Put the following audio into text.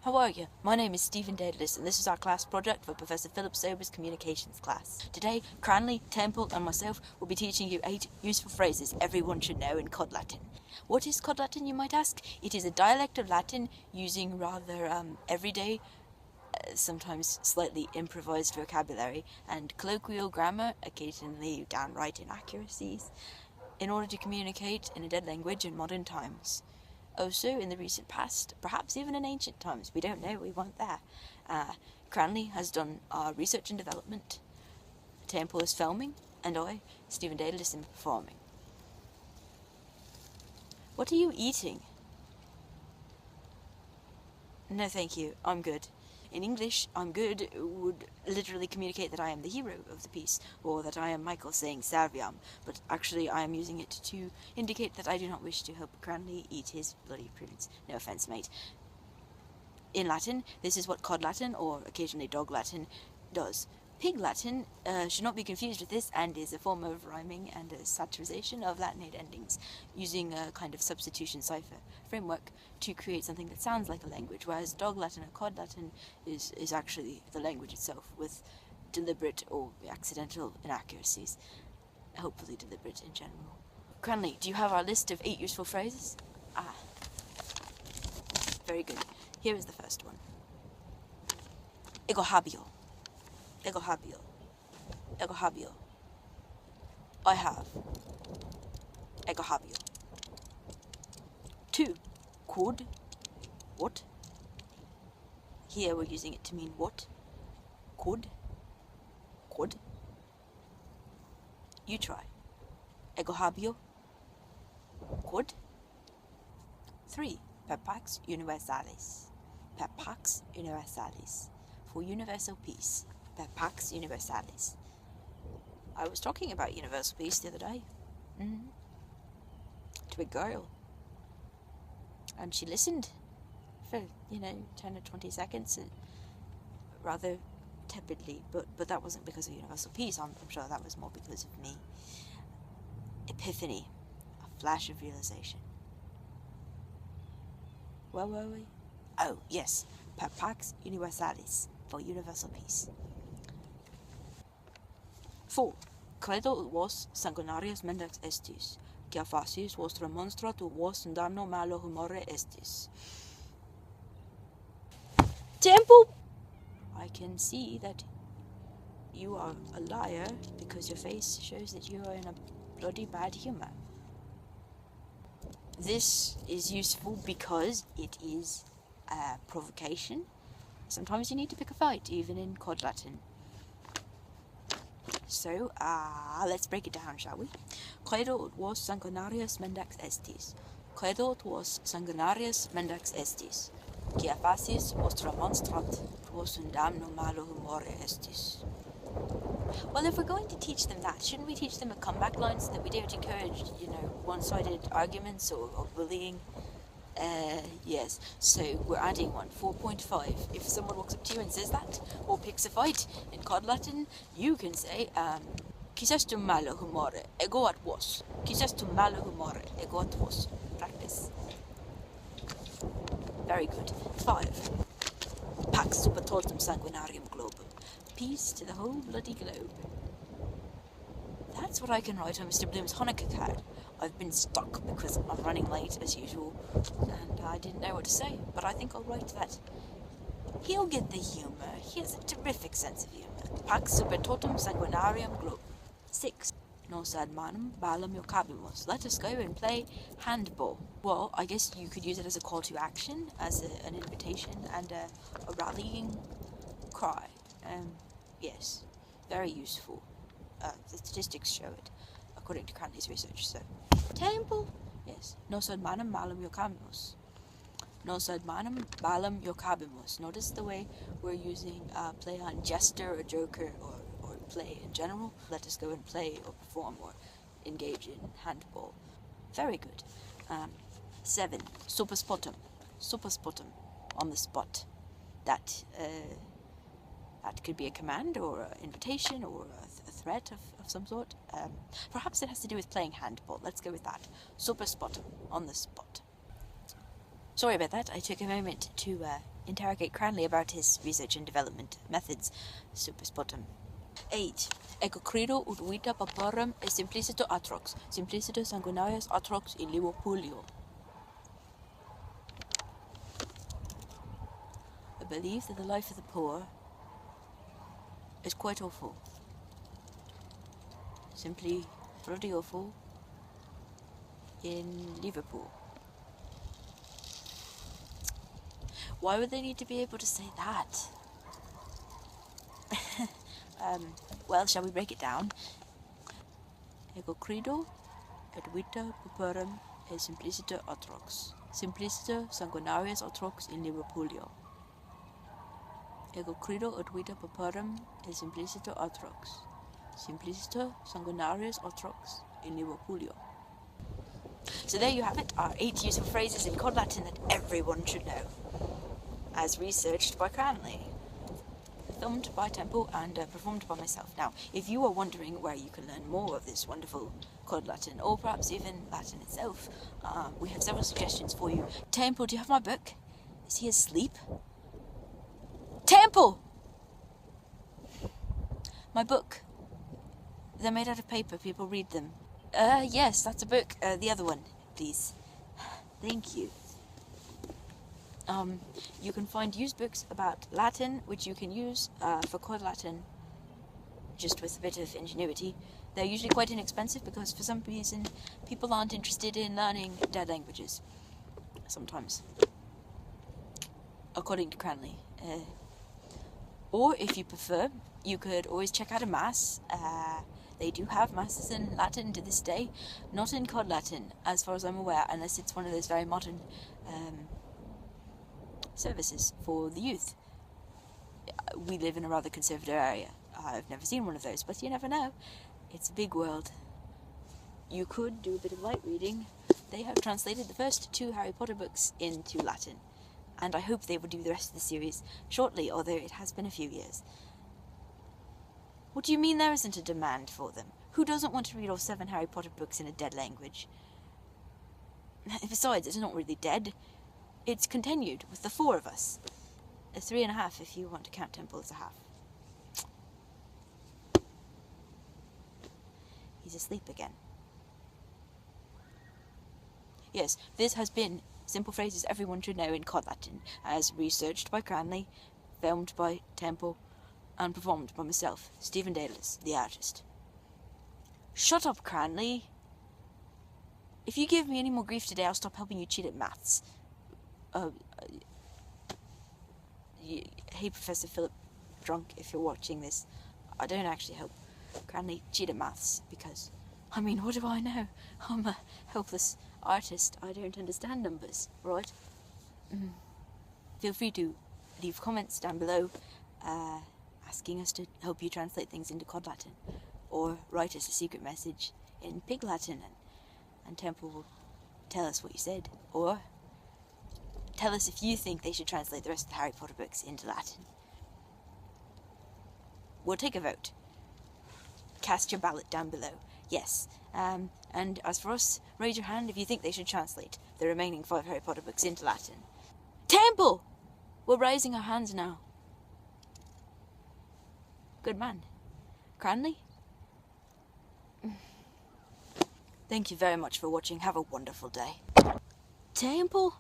How are you? My name is Stephen Dedalus, and this is our class project for Professor Philip Sober's communications class. Today, Cranley, Temple, and myself will be teaching you 8 useful phrases everyone should know in Cod Latin. What is Cod Latin, you might ask? It is a dialect of Latin using rather everyday, sometimes slightly improvised vocabulary, and colloquial grammar, occasionally downright inaccuracies, in order to communicate in a dead language in modern times. Also, in the recent past, perhaps even in ancient times, we don't know, we weren't there. Cranley has done our research and development, Temple is filming, and I, Stephen Dedalus, am performing. What are you eating? No, thank you, I'm good. In English, I'm good would literally communicate that I am the hero of the piece, or that I am Michael saying Serviam, but actually I am using it to indicate that I do not wish to help Cranley eat his bloody prunes. No offence, mate. In Latin, this is what Cod Latin, or occasionally Dog Latin, does. Pig Latin should not be confused with this, and is a form of rhyming and a satirization of Latinate endings, using a kind of substitution cipher framework to create something that sounds like a language, whereas Dog Latin or Cod Latin is actually the language itself, with deliberate or accidental inaccuracies, hopefully deliberate in general. Cranley, do you have our list of 8 useful phrases? Very good. Here is the first one. Ego habeo. Ego habeo. Ego habeo. I have. Ego habeo. 2. Quod. What? Here we're using it to mean what? Quod. Quod. You try. Ego habeo. Quod. 3. Per pax universalis. Per pax universalis. For universal peace. Per pax universalis. I was talking about universal peace the other day. To a girl. And she listened for, 10 or 20 seconds, rather tepidly, but that wasn't because of universal peace. I'm sure that was more because of me. Epiphany. A flash of realization. Where were we? Oh, yes. Per pax universalis. For universal peace. 4. Credo vos sanguinarius mendax estis, quia facis vostra monstra tu vos in damno malo humore estis. Temple! I can see that you are a liar because your face shows that you are in a bloody bad humor. This is useful because it is a provocation. Sometimes you need to pick a fight, even in Cod Latin. So, let's break it down, shall we? Credo vos sanguinarius mendax estis. Credo vos sanguinarius mendax estis. Quia facis vostra monstrat, vos in damno malo humore estis. Well, if we're going to teach them that, shouldn't we teach them a comeback line so that we don't encourage, one-sided arguments or bullying? Yes, so we're adding one, 4.5. If someone walks up to you and says that, or picks a fight in Cod Latin, you can say, Quis estum malo humore, ego at vos. Quis estum malo humore, ego at vos. Practice. Very good. 5. Pax super totum sanguinarium globum. Peace to the whole bloody globe. That's what I can write on Mr. Bloom's Hanukkah card. I've been stuck because I'm running late as usual, and I didn't know what to say, but I think I'll write that. He'll get the humour. He has a terrific sense of humour. Pax super totum sanguinarium globum. 6. Nos ad manum ballum jocabimus. Let us go and play handball. Well, I guess you could use it as a call to action, as an invitation, and a rallying cry. Yes, very useful. The statistics show it, according to Cranley's research. So, Temple, yes. Nos ad manum ballum jocabimus. Nos ad manum ballum jocabimus. Notice the way we're using play on jester or joker or play in general. Let us go and play or perform or engage in handball. Very good. 7. Superspotum. Superspotum. On the spot. That could be a command or an invitation or a threat of some sort. Perhaps it has to do with playing handball. Let's go with that. Superspotum. On the spot. Sorry about that. I took a moment to interrogate Cranley about his research and development methods. Super sputum. 8. Ego credo ut vita pauperom est simpliciter atrox, simpliciter sanguinarius atrox in Liverpoolio. I believe that the life of the poor is quite awful. Simply bloody awful in Liverpool. Why would they need to be able to say that? Well, shall we break it down? Ego credo et vita pauperom est simpliciter atrox, simpliciter sanguinarius atrox in Liverpoolio. Ego credo ut vita pauperom est simpliciter atrox, simpliciter sanguinarius atrox in Liverpoolio. So there you have it, our 8 useful phrases in Cod Latin that everyone should know, as researched by Cranley, filmed by Temple, and performed by myself. Now, if you are wondering where you can learn more of this wonderful Cod Latin, or perhaps even Latin itself, we have several suggestions for you. Temple, do you have my book? Is he asleep? Temple! My book. They're made out of paper, people read them. Yes, that's a book. The other one, please. Thank you. You can find used books about Latin, which you can use for Cod Latin, just with a bit of ingenuity. They're usually quite inexpensive because for some reason people aren't interested in learning dead languages. Sometimes. According to Cranley. Or, if you prefer, you could always check out a mass. They do have masses in Latin to this day. Not in Cod Latin, as far as I'm aware, unless it's one of those very modern services for the youth. We live in a rather conservative area. I've never seen one of those, but you never know. It's a big world. You could do a bit of light reading. They have translated the first 2 Harry Potter books into Latin, and I hope they will do the rest of the series shortly, although it has been a few years. What do you mean there isn't a demand for them? Who doesn't want to read all 7 Harry Potter books in a dead language? Besides, it's not really dead. It's continued with the 4 of us. 3.5 if you want to count Temple as a half. He's asleep again. Yes, this has been Simple Phrases Everyone Should Know in Cod Latin, as researched by Cranley, filmed by Temple, and performed by myself, Stephen Dedalus, the artist. Shut up, Cranley. If you give me any more grief today, I'll stop helping you cheat at maths. Hey, Professor Philip Drunk, if you're watching this, I don't actually help Cranley cheat at maths, because, I mean, what do I know? I'm a helpless artist. I don't understand numbers, right? Feel free to leave comments down below, asking us to help you translate things into Cod Latin, or write us a secret message in Pig Latin, and Temple will tell us what you said, or tell us if you think they should translate the rest of the Harry Potter books into Latin. We'll take a vote. Cast your ballot down below. Yes. And as for us, raise your hand if you think they should translate the remaining 5 Harry Potter books into Latin. Temple! We're raising our hands now. Good man. Cranley? Thank you very much for watching. Have a wonderful day. Temple?